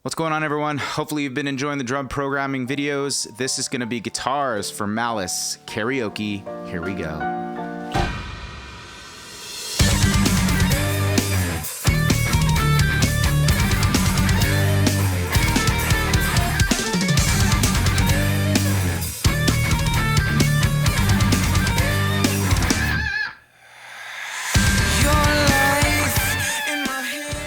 What's going on, everyone? Hopefully you've been enjoying the drum programming videos. This is going to be guitars for Malice Karaoke. Here we go.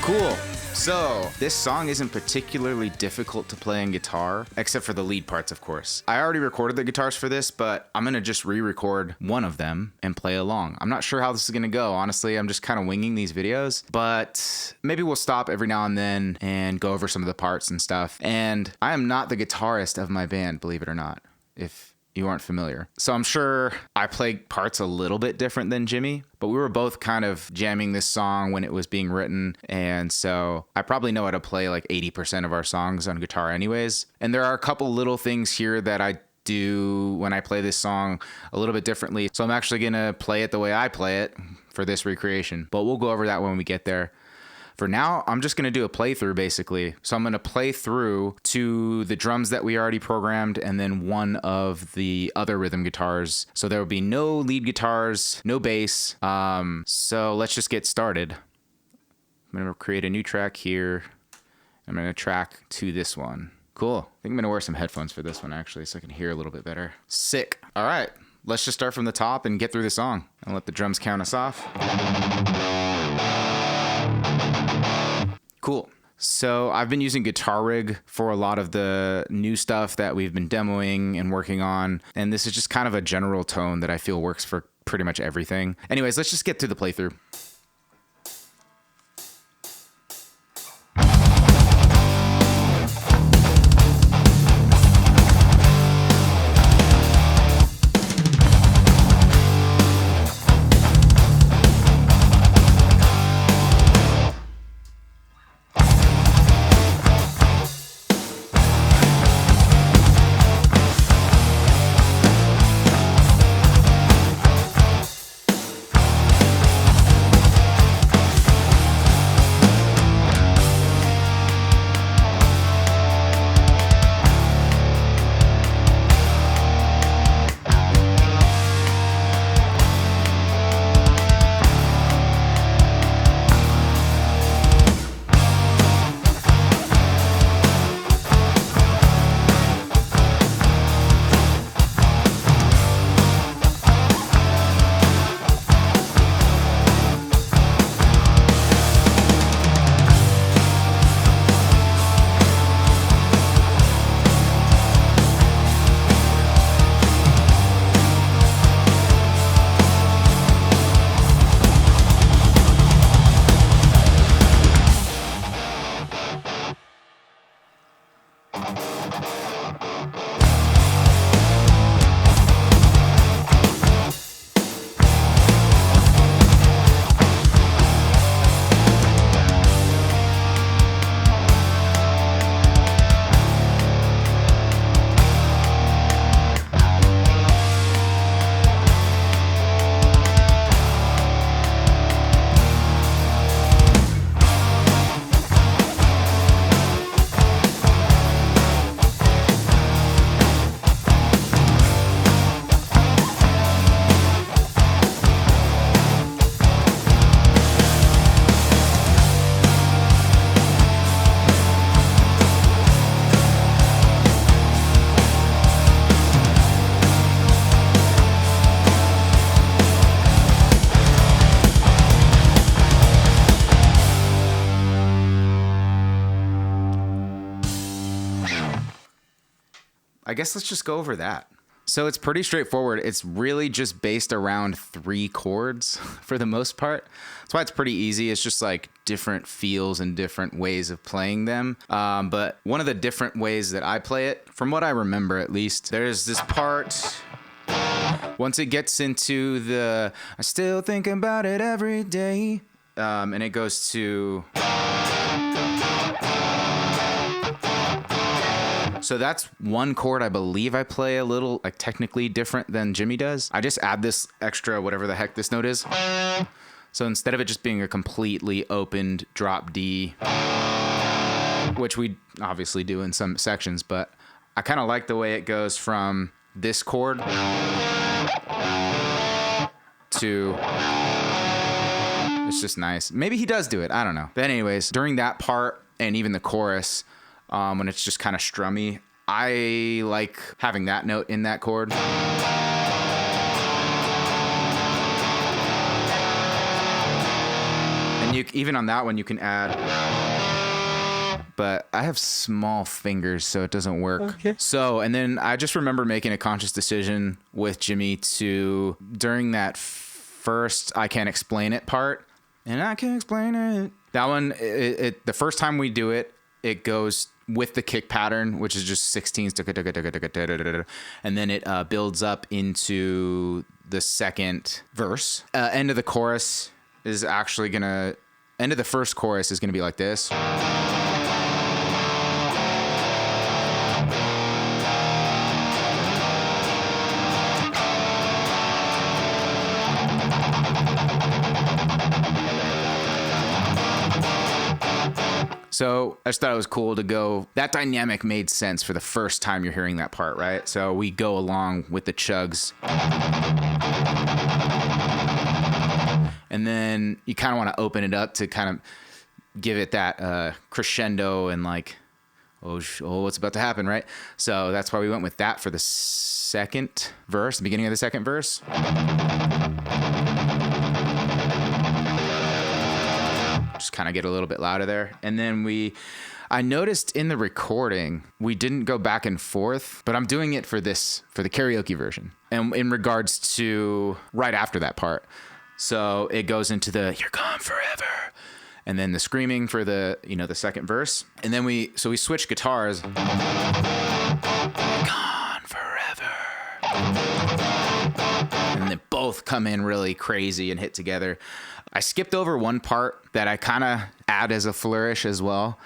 Cool. So, this song isn't particularly difficult to play on guitar, except for the lead parts, of course. I already recorded the guitars for this, but I'm gonna just re-record one of them and play along. I'm not sure how this is gonna go. Honestly, I'm just kind of winging these videos, but maybe we'll stop every now and then and go over some of the parts and stuff. And I am not the guitarist of my band, believe it or not, if you aren't familiar. So I'm sure I play parts a little bit different than Jimmy, but we were both kind of jamming this song when it was being written. And so I probably know how to play like 80% of our songs on guitar anyways. And there are a couple little things here that I do when I play this song a little bit differently. So I'm actually gonna play it the way I play it for this recreation, but we'll go over that when we get there. For now, I'm just gonna do a playthrough basically. So I'm gonna play through to the drums that we already programmed and then one of the other rhythm guitars. So there will be no lead guitars, no bass. So let's just get started. I'm gonna create a new track here. I'm gonna track to this one. Cool. I think I'm gonna wear some headphones for this one actually so I can hear a little bit better. Sick. All right, let's just start from the top and get through the song. I'll let the drums count us off. Cool. So I've been using Guitar Rig for a lot of the new stuff that we've been demoing and working on. And this is just kind of a general tone that I feel works for pretty much everything. Anyways, let's just get to the playthrough. I guess let's just go over that. So it's pretty straightforward. It's really just based around 3 chords for the most part. That's why it's pretty easy. It's just like different feels and different ways of playing them. But one of the different ways that I play it, from what I remember at least, there's this part. Once it gets into the I still think about it every day, and it goes to. So that's one chord I believe I play a little like technically different than Jimmy does. I just add this extra whatever the heck this note is. So instead of it just being a completely opened drop D, which we obviously do in some sections, but I kind of like the way it goes from this chord to... It's just nice. Maybe he does do it. I don't know. But anyways, during that part and even the chorus, when it's just kind of strummy, I like having that note in that chord. And even on that one, you can add... But I have small fingers, so it doesn't work. Okay. So, and then I just remember making a conscious decision with Jimmy to, during that first I Can't Explain It part, and I can't explain it. That one, the first time we do it, it goes with the kick pattern, which is just 16s, and then it builds up into the second verse. End of the chorus is actually gonna, end of the first chorus is gonna be like this. So I just thought it was cool to go, that dynamic made sense for the first time you're hearing that part, right? So we go along with the chugs. And then you kind of want to open it up to kind of give it that crescendo and like, oh, what's about to happen, right? So that's why we went with that for the second verse, the beginning of the second verse. Just kind of get a little bit louder there. And then I noticed in the recording, we didn't go back and forth, but I'm doing it for the karaoke version. And in regards to right after that part. So it goes into the, you're gone forever. And then the screaming for the second verse. And then we switch guitars. Gone forever. And they both come in really crazy and hit together. I skipped over one part that I kind of add as a flourish as well.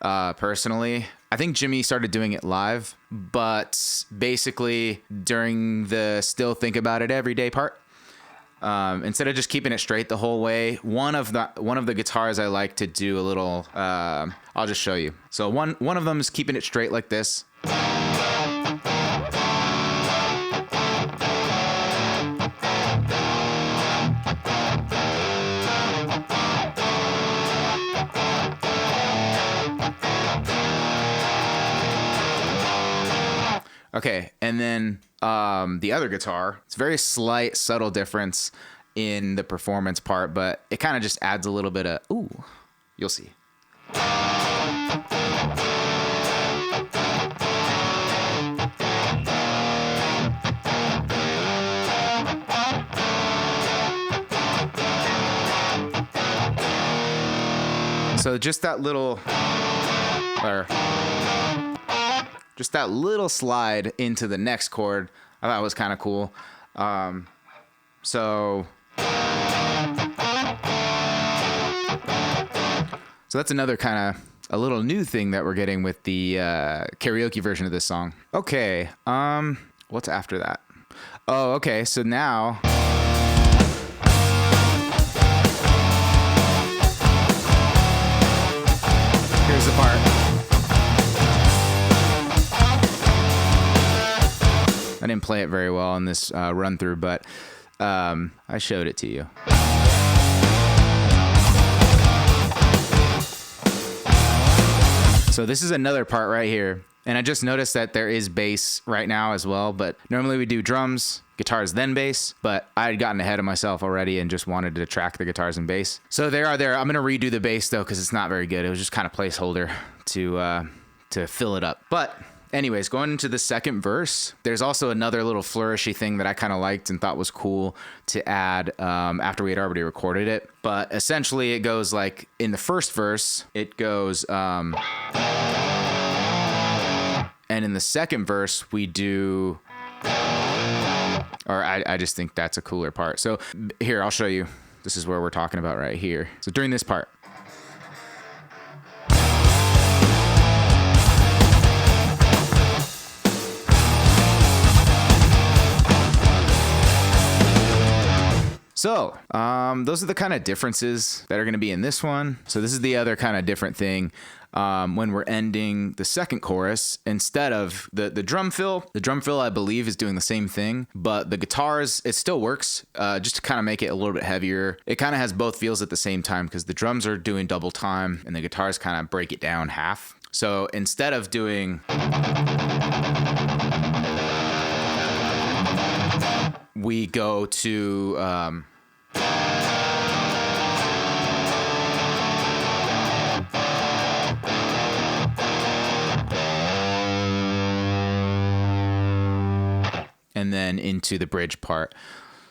Personally, I think Jimmy started doing it live, but basically during the still think about it every day part, instead of just keeping it straight the whole way, one of the guitars I like to do a little, I'll just show you. So one of them is keeping it straight like this. Okay, and then the other guitar, it's a very slight, subtle difference in the performance part, but it kind of just adds a little bit of, ooh, you'll see. So just that little, just that little slide into the next chord, I thought was kind of cool. So that's another kind of a little new thing that we're getting with the karaoke version of this song. Okay, what's after that? Oh, okay, so now... Here's the part. I didn't play it very well in this run through, but I showed it to you. So this is another part right here. And I just noticed that there is bass right now as well, but normally we do drums, guitars, then bass, but I had gotten ahead of myself already and just wanted to track the guitars and bass. So there. I'm going to redo the bass though, because it's not very good. It was just kind of placeholder to fill it up. But anyways, going into the second verse, there's also another little flourishy thing that I kind of liked and thought was cool to add after we had already recorded it. But essentially it goes like in the first verse, it goes... and in the second verse, we do... Or I just think that's a cooler part. So here, I'll show you. This is where we're talking about right here. So during this part. So, those are the kind of differences that are going to be in this one. So this is the other kind of different thing. when we're ending the second chorus, instead of the drum fill. The drum fill, I believe, is doing the same thing, but the guitars, it still works, just to kind of make it a little bit heavier. It kind of has both feels at the same time because the drums are doing double time and the guitars kind of break it down half. So instead of doing... we go to... and then into the bridge part.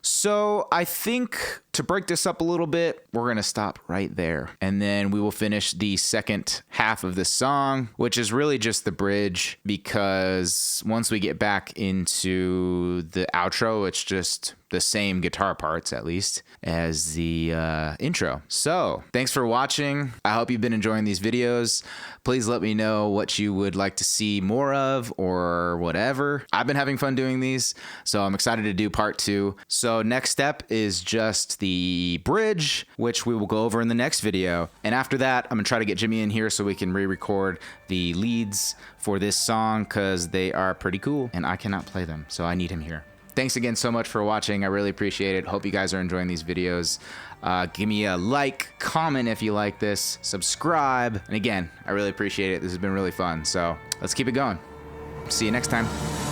So I think to break this up a little bit, we're going to stop right there. And then we will finish the second half of this song, which is really just the bridge, because once we get back into the outro, it's just the same guitar parts, at least, as the intro. So thanks for watching. I hope you've been enjoying these videos. Please let me know what you would like to see more of or whatever. I've been having fun doing these, so I'm excited to do part 2. So next step is just the bridge, which we will go over in the next video. And after that, I'm gonna try to get Jimmy in here so we can re-record the leads for this song, because they are pretty cool and I cannot play them, so I need him here. Thanks again so much for watching. I really appreciate it. Hope you guys are enjoying these videos. Give me a like, comment if you like this, subscribe. And again, I really appreciate it. This has been really fun. So let's keep it going. See you next time.